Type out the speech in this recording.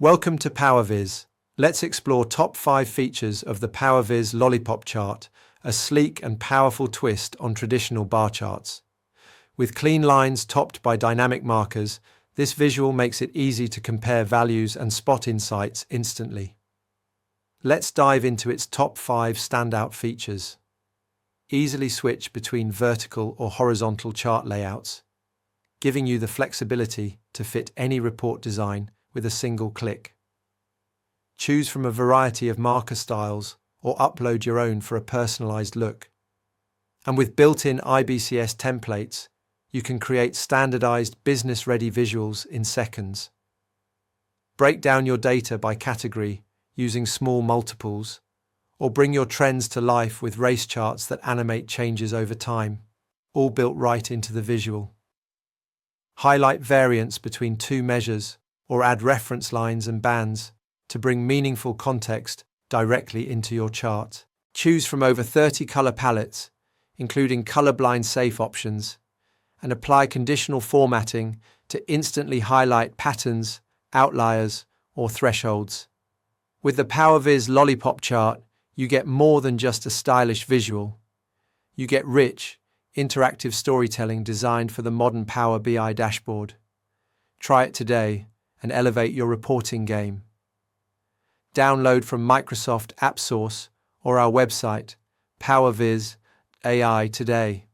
Welcome to Powerviz. Let's explore top 5 features of the Powerviz Lollipop Chart, a sleek and powerful twist on traditional bar charts. With clean lines topped by dynamic markers, this visual makes it easy to compare values and spot insights instantly. Let's dive into its top 5 standout features. Easily switch between vertical or horizontal chart layouts, giving you the flexibility to fit any report design with a single click. Choose from a variety of marker styles or upload your own for a personalized look. And with built-in IBCS templates, you can create standardized business-ready visuals in seconds. Break down your data by category using small multiples, or bring your trends to life with race charts that animate changes over time, all built right into the visual. Highlight variance between two measures or add reference lines and bands to bring meaningful context directly into your chart. Choose from over 30 color palettes, including colorblind safe options, and apply conditional formatting to instantly highlight patterns, outliers, or thresholds. With the Powerviz Lollipop Chart, you get more than just a stylish visual. You get rich, interactive storytelling designed for the modern Power BI dashboard. Try it today and elevate your reporting game. Download from Microsoft App Source or our website, Powerviz AI today.